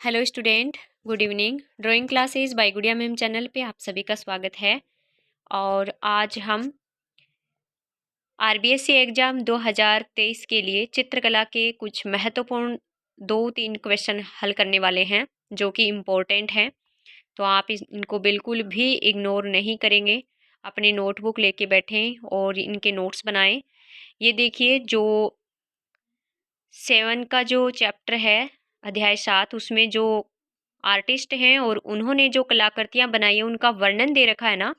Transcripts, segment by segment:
Hello student, good evening. Drawing classes bye गुड़िया ma'am channel पे आप सभी का स्वागत है। और आज हम आरबीएससी एग्ज़ाम 2023 के लिए चित्रकला के कुछ महत्वपूर्ण 2-3 क्वेश्चन हल करने वाले हैं जो कि इम्पोर्टेंट हैं। तो आप इनको बिल्कुल भी इग्नोर नहीं करेंगे। अपनी नोटबुक लेके बैठें और इनके नोट्स बनाएं। ये देखिए, जो 7 का जो चैप्टर है, अध्याय 7, उसमें जो आर्टिस्ट हैं और उन्होंने जो कलाकृतियाँ बनाई हैं उनका वर्णन दे रखा है ना।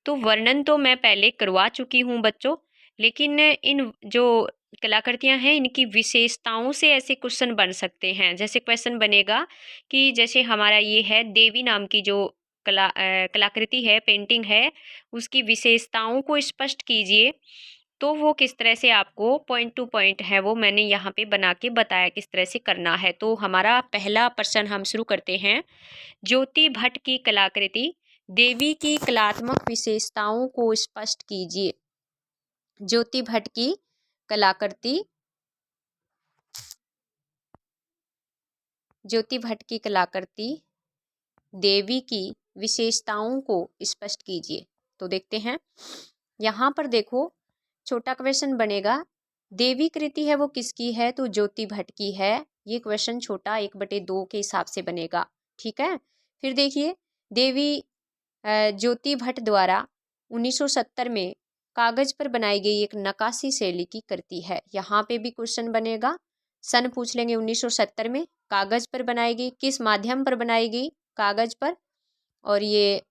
तो वर्णन तो मैं पहले करवा चुकी हूँ बच्चों, लेकिन इन जो कलाकृतियाँ हैं इनकी विशेषताओं से ऐसे क्वेश्चन बन सकते हैं। जैसे क्वेश्चन बनेगा कि जैसे हमारा ये है देवी नाम की जो कलाकृति है, पेंटिंग है, उसकी विशेषताओं को स्पष्ट कीजिए। तो वो किस तरह से आपको पॉइंट टू पॉइंट है वो मैंने यहाँ पे बना के बताया किस तरह से करना है। तो हमारा पहला प्रश्न हम शुरू करते हैं। ज्योति भट्ट की कलाकृति देवी की कलात्मक विशेषताओं को स्पष्ट कीजिए। ज्योति भट्ट की कलाकृति ज्योति भट्ट की कलाकृति देवी की विशेषताओं को स्पष्ट कीजिए। तो देखते हैं, यहाँ पर देखो छोटा क्वेश्चन बनेगा, देवी कृति है वो किसकी है? तो ज्योति भट्ट की है। ये क्वेश्चन छोटा 1/2 के हिसाब से बनेगा, ठीक है। फिर देखिए, देवी ज्योति भट्ट द्वारा 1970 में कागज पर बनाई गई एक नक्काशी शैली की कृति है। यहाँ पे भी क्वेश्चन बनेगा, सन पूछ लेंगे। 1970 में कागज पर बनाई गई, किस माध्यम पर बनाई गई? कागज पर, और ये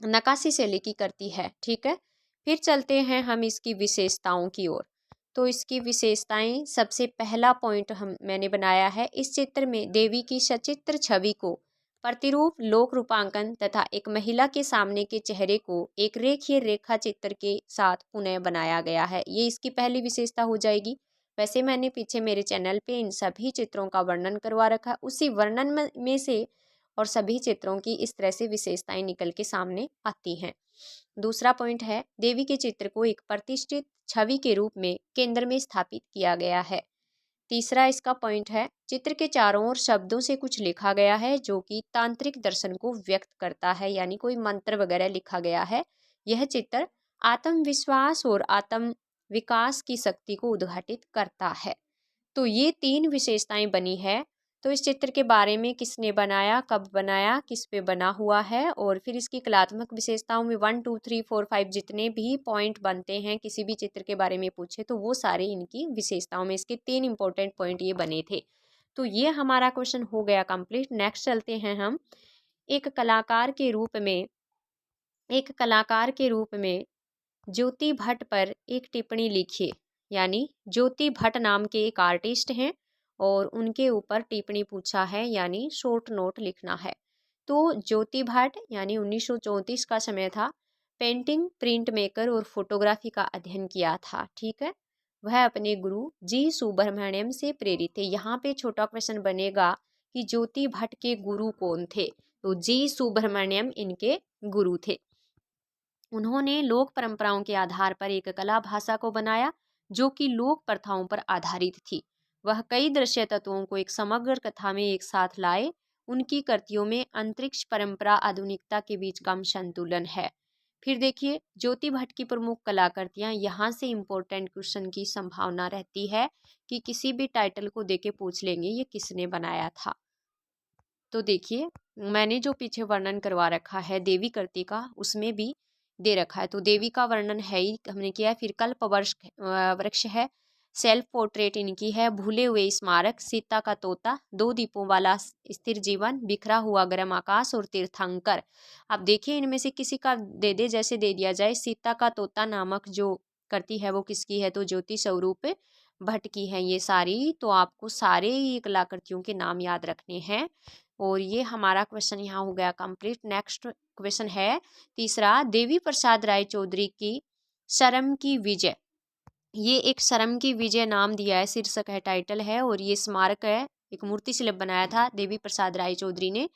नक्काशी शैली की करती है, ठीक है। फिर चलते हैं हम इसकी विशेषताओं की ओर। तो इसकी विशेषताएं, सबसे पहला पॉइंट मैंने बनाया है, इस चित्र में देवी की सचित्र छवि को प्रतिरूप लोक रूपांकन तथा एक महिला के सामने के चेहरे को एक रेखीय रेखा चित्र के साथ पुनः बनाया गया है। ये इसकी पहली विशेषता हो जाएगी। वैसे मैंने पीछे मेरे चैनल पे इन सभी चित्रों का वर्णन करवा रखा है, उसी वर्णन में से और सभी चित्रों की इस तरह से विशेषताएं निकल के सामने आती हैं। दूसरा पॉइंट है, देवी के चित्र को एक प्रतिष्ठित छवि के रूप में केंद्र में स्थापित किया गया है। तीसरा इसका पॉइंट है, चित्र के चारों ओर शब्दों से कुछ लिखा गया है जो कि तांत्रिक दर्शन को व्यक्त करता है, यानी कोई मंत्र वगैरह लिखा गया है। यह चित्र आत्मविश्वास और आत्म विकास की शक्ति को उद्घाटित करता है। तो ये 3 विशेषताएं बनी है। तो इस चित्र के बारे में किसने बनाया, कब बनाया, किस पे बना हुआ है, और फिर इसकी कलात्मक विशेषताओं में 1 2 3 4 5 जितने भी पॉइंट बनते हैं किसी भी चित्र के बारे में पूछे तो वो सारे इनकी विशेषताओं में, इसके 3 इंपॉर्टेंट पॉइंट ये बने थे। तो ये हमारा क्वेश्चन हो गया कंप्लीट। नेक्स्ट चलते हैं हम, एक कलाकार के रूप में ज्योति भट्ट पर एक टिप्पणी लिखिए। यानी ज्योति भट्ट नाम के एक आर्टिस्ट हैं और उनके ऊपर टिप्पणी पूछा है, यानी शॉर्ट नोट लिखना है। तो ज्योति भट्ट यानी 1934 का समय था, पेंटिंग, प्रिंट मेकर और फोटोग्राफी का अध्ययन किया था, ठीक है। वह अपने गुरु जी सुब्रमण्यम से प्रेरित थे। यहाँ पे छोटा क्वेश्चन बनेगा कि ज्योति भट्ट के गुरु कौन थे? तो जी सुब्रमण्यम इनके गुरु थे। उन्होंने लोक परंपराओं के आधार पर एक कला भाषा को बनाया जो कि लोक प्रथाओं पर आधारित थी। वह कई दृश्य तत्वों को एक समग्र कथा में एक साथ लाए। उनकी कृतियों में अंतरिक्ष, परंपरा, आधुनिकता के बीच का संतुलन है। फिर देखिए, ज्योति भट्ट की प्रमुख कलाकृतियां, यहाँ से इंपॉर्टेंट क्वेश्चन की संभावना रहती है कि किसी भी टाइटल को देके पूछ लेंगे ये किसने बनाया था। तो देखिए, मैंने जो पीछे वर्णन करवा रखा है देवी कृति का, उसमें भी दे रखा है। तो देवी का वर्णन है ही, हमने किया है। फिर कल्प वृक्ष है, सेल्फ पोर्ट्रेट इनकी है, भूले हुए स्मारक, सीता का तोता, 2 दीपों वाला स्थिर जीवन, बिखरा हुआ गर्म आकाश और तीर्थंकर। अब देखिए, इनमें से किसी का दे दे, जैसे दे दिया जाए सीता का तोता नामक जो करती है वो किसकी है? तो ज्योति स्वरूप भट्ट की है ये सारी। तो आपको सारे ही कलाकृतियों के नाम याद रखने हैं। और ये हमारा क्वेश्चन यहाँ हो गया कंप्लीट। नेक्स्ट क्वेश्चन है तीसरा, देवी प्रसाद राय चौधरी की शर्म की विजय। ये एक शर्म की विजय नाम दिया है, शीर्षक है, टाइटल है, और ये स्मारक है, एक मूर्ति शिल्प बनाया था देवी प्रसाद राय चौधरी ने।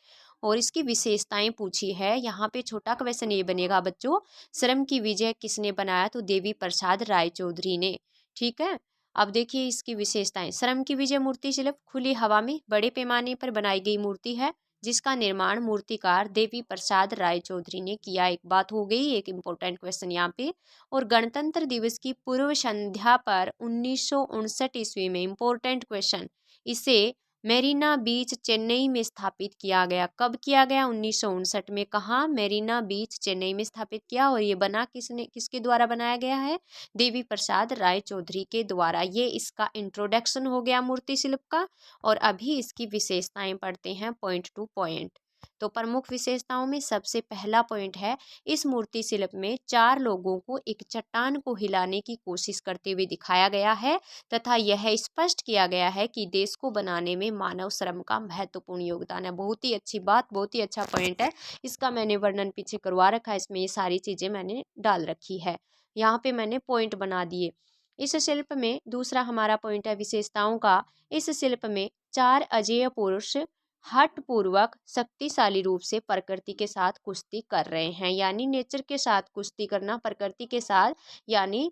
और इसकी विशेषताएं पूछी है। यहाँ पे छोटा क्वेश्चन ये बनेगा बच्चों, शर्म की विजय किसने बनाया? तो देवी प्रसाद राय चौधरी ने, ठीक है। अब देखिए इसकी विशेषताएं। श्रम की विजय मूर्ति शिल्प खुली हवा में बड़े पैमाने पर बनाई गई मूर्ति है, जिसका निर्माण मूर्तिकार देवी प्रसाद राय चौधरी ने किया। एक बात हो गई, एक इम्पोर्टेंट क्वेश्चन यहाँ पे। और गणतंत्र दिवस की पूर्व संध्या पर 1959 ईस्वी में, इम्पोर्टेंट क्वेश्चन, इसे मेरीना बीच चेन्नई में स्थापित किया गया। कब किया गया? 1959 में। कहाँ? मेरीना बीच चेन्नई में स्थापित किया। और ये बना किसके द्वारा बनाया गया है? देवी प्रसाद राय चौधरी के द्वारा। ये इसका इंट्रोडक्शन हो गया मूर्ति शिल्प का। और अभी इसकी विशेषताएं पढ़ते हैं पॉइंट टू पॉइंट। तो प्रमुख विशेषताओं में सबसे पहला पॉइंट है, इस मूर्ति शिल्प में 4 लोगों को एक चट्टान को हिलाने की कोशिश करते हुए दिखाया गया है, तथा यह स्पष्ट किया गया है कि देश को बनाने में मानव श्रम का महत्वपूर्ण योगदान है। बहुत ही अच्छी बात, बहुत ही अच्छा पॉइंट है। इसका मैंने वर्णन पीछे करवा रखा है, इसमें ये सारी चीजें मैंने डाल रखी है। यहाँ पे मैंने पॉइंट बना दिए। इस शिल्प में दूसरा हमारा पॉइंट है विशेषताओं का। इस शिल्प में 4 अजेय पुरुष हठ पूर्वक शक्तिशाली रूप से प्रकृति के साथ कुश्ती कर रहे हैं, यानी नेचर के साथ कुश्ती करना, प्रकृति के साथ, यानी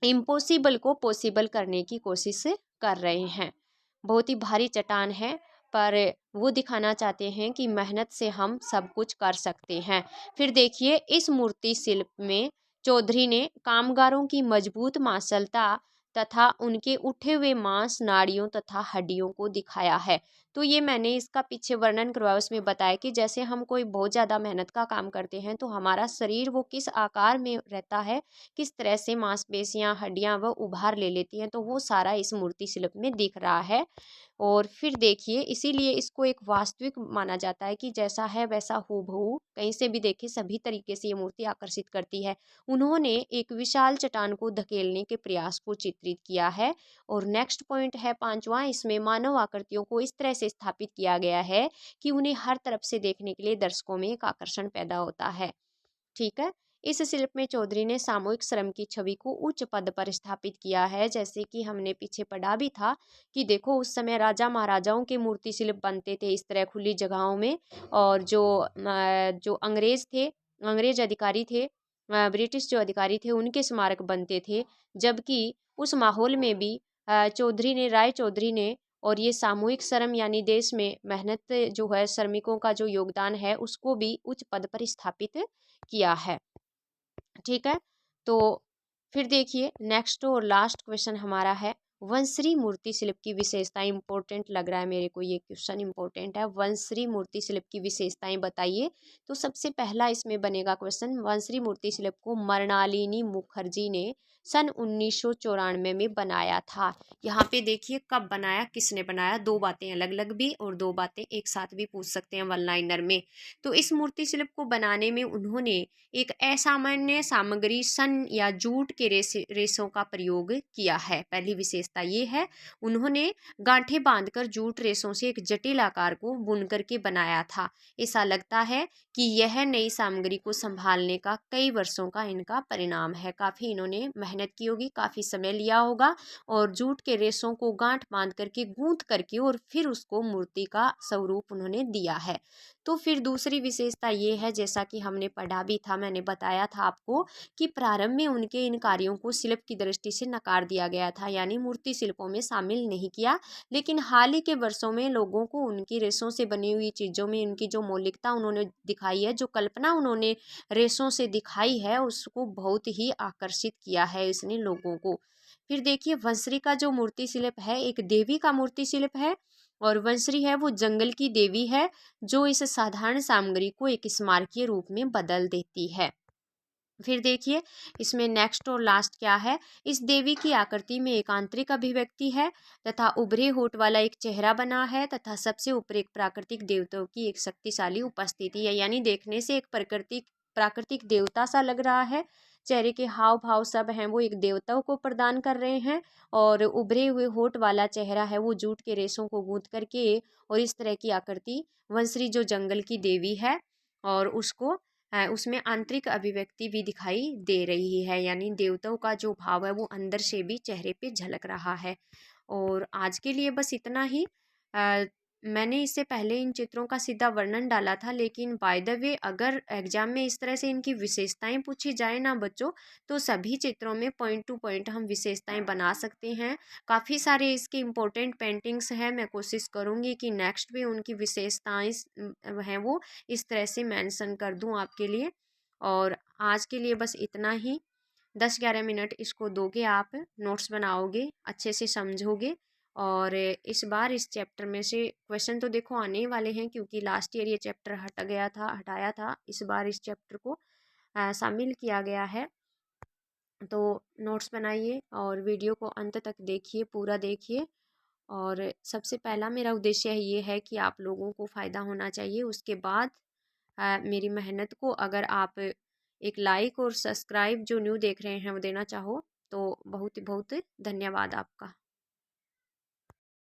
इम्पॉसिबल को पॉसिबल करने की कोशिश कर रहे हैं। बहुत ही भारी चट्टान है, पर वो दिखाना चाहते हैं कि मेहनत से हम सब कुछ कर सकते हैं। फिर देखिए इस मूर्ति शिल्प में चौधरी ने कामगारों की मजबूत मांसलता तथा उनके उठे हुए मांस, नाड़ियों तथा हड्डियों को दिखाया है। तो ये मैंने इसका पीछे वर्णन करवाया, उसमें बताया कि जैसे हम कोई बहुत ज़्यादा मेहनत का काम करते हैं तो हमारा शरीर वो किस आकार में रहता है, किस तरह से मांसपेशियां, हड्डियां वह उभार ले लेती हैं, तो वो सारा इस मूर्ति शिल्प में दिख रहा है। और फिर देखिए इसीलिए इसको एक वास्तविक माना जाता है कि जैसा है वैसा हूबहू, कहीं से भी देखे सभी तरीके से ये मूर्ति आकर्षित करती है। उन्होंने एक विशाल चट्टान को धकेलने के प्रयास को चित्रित किया है। और नेक्स्ट पॉइंट है 5वां, इसमें मानव आकृतियों को इस तरह से स्थापित किया गया है कि उन्हें हर तरफ से देखने के लिए दर्शकों में एक आकर्षण पैदा होता है। ठीक है। इस शिल्प में चौधरी ने सामूहिक श्रम की छवि को उच्च पद पर स्थापित किया है। जैसे कि हमने पीछे पढ़ा भी था कि देखो उस समय राजा महाराजाओं के मूर्ति शिल्प बनते थे इस तरह खुली जगहों में, और जो अंग्रेज थे, अंग्रेज अधिकारी थे, ब्रिटिश जो अधिकारी थे, उनके स्मारक बनते थे। जबकि उस माहौल में भी राय चौधरी ने और ये सामूहिक श्रम यानी देश में मेहनत जो है, श्रमिकों का जो योगदान है, उसको भी उच्च पद पर स्थापित किया है। ठीक है। तो फिर देखिए नेक्स्ट और लास्ट क्वेश्चन हमारा है, वंशरी मूर्ति शिल्प की विशेषताएं। इंपॉर्टेंट लग रहा है मेरे को ये क्वेश्चन, इंपॉर्टेंट है। वंशरी मूर्ति शिल्प की विशेषताएं बताइए। तो सबसे पहला इसमें बनेगा क्वेश्चन, वंशरी मूर्ति शिल्प को मृणालिनी मुखर्जी ने सन 1994 में बनाया था। यहाँ पे देखिए कब बनाया, किसने बनाया, दो बातें अलग अलग भी और दो बातें एक साथ भी पूछ सकते हैं वन लाइनर में। तो इस मूर्ति शिल्प को बनाने में उन्होंने एक असामान्य सामग्री सन या जूट के रेशों का प्रयोग किया है। पहली विशेषता ये है, उन्होंने गांठें बांधकर जूट रेशों से एक जटिल आकार को बुन करके बनाया था। ऐसा लगता है कि यह नई सामग्री को संभालने का कई वर्षों का इनका परिणाम है। काफ़ी इन्होंने मेहनत की होगी, काफ़ी समय लिया होगा, और जूट के रेशों को गांठ बांध करके गूंथ करके और फिर उसको मूर्ति का स्वरूप उन्होंने दिया है। तो फिर दूसरी विशेषता ये है, जैसा कि हमने पढ़ा भी था, मैंने बताया था आपको कि प्रारंभ में उनके इन कार्यों को शिल्प की दृष्टि से नकार दिया गया था, यानी मूर्ति शिल्पों में शामिल नहीं किया। लेकिन हाल ही के वर्षों में लोगों को उनकी रेशों से बनी हुई चीज़ों में उनकी जो मौलिकता उन्होंने दिखाई है, जो कल्पना उन्होंने रेशों से दिखाई है, उसको बहुत ही आकर्षित किया है इसने लोगों को। फिर देखिए वंशरी का जो मूर्ति शिल्प है एक देवी का मूर्ति शिल्प है, और वंशरी है वो जंगल की देवी है जो इस साधारण सामग्री को एक स्मारकीय रूप में बदल देती है। फिर देखिए इसमें नेक्स्ट और लास्ट क्या है, इस देवी की आकृति में एक आंतरिक अभिव्यक्ति है तथा उभरे होठ वाला एक चेहरा बना है, तथा सबसे ऊपर एक प्राकृतिक देवताओं की एक शक्तिशाली उपस्थिति है, यानी देखने से एक प्राकृतिक देवता सा लग रहा है। चेहरे के हाव भाव सब हैं वो एक देवताओं को प्रदान कर रहे हैं, और उभरे हुए होठ वाला चेहरा है वो जूट के रेशों को गूंथ करके, और इस तरह की आकृति वंशरी जो जंगल की देवी है और उसको उसमें आंतरिक अभिव्यक्ति भी दिखाई दे रही है, यानी देवताओं का जो भाव है वो अंदर से भी चेहरे पे झलक रहा है। और आज के लिए बस इतना ही। मैंने इससे पहले इन चित्रों का सीधा वर्णन डाला था, लेकिन बाय द वे अगर एग्जाम में इस तरह से इनकी विशेषताएं पूछी जाए ना बच्चों, तो सभी चित्रों में पॉइंट टू पॉइंट हम विशेषताएं बना सकते हैं। काफ़ी सारे इसके इम्पोर्टेंट पेंटिंग्स हैं, मैं कोशिश करूँगी कि नेक्स्ट भी उनकी विशेषताएं हैं वो इस तरह से मेंशन कर दूँ आपके लिए। और आज के लिए बस इतना ही। 10-11 मिनट इसको दोगे आप, नोट्स बनाओगे, अच्छे से समझोगे। और इस बार इस चैप्टर में से क्वेश्चन तो देखो आने ही वाले हैं, क्योंकि लास्ट ईयर ये चैप्टर हटाया था, इस बार इस चैप्टर को शामिल किया गया है। तो नोट्स बनाइए और वीडियो को अंत तक देखिए, पूरा देखिए। और सबसे पहला मेरा उद्देश्य ये है कि आप लोगों को फ़ायदा होना चाहिए। उसके बाद मेरी मेहनत को अगर आप एक लाइक और सब्सक्राइब जो न्यू देख रहे हैं वो देना चाहो, तो बहुत बहुत धन्यवाद आपका।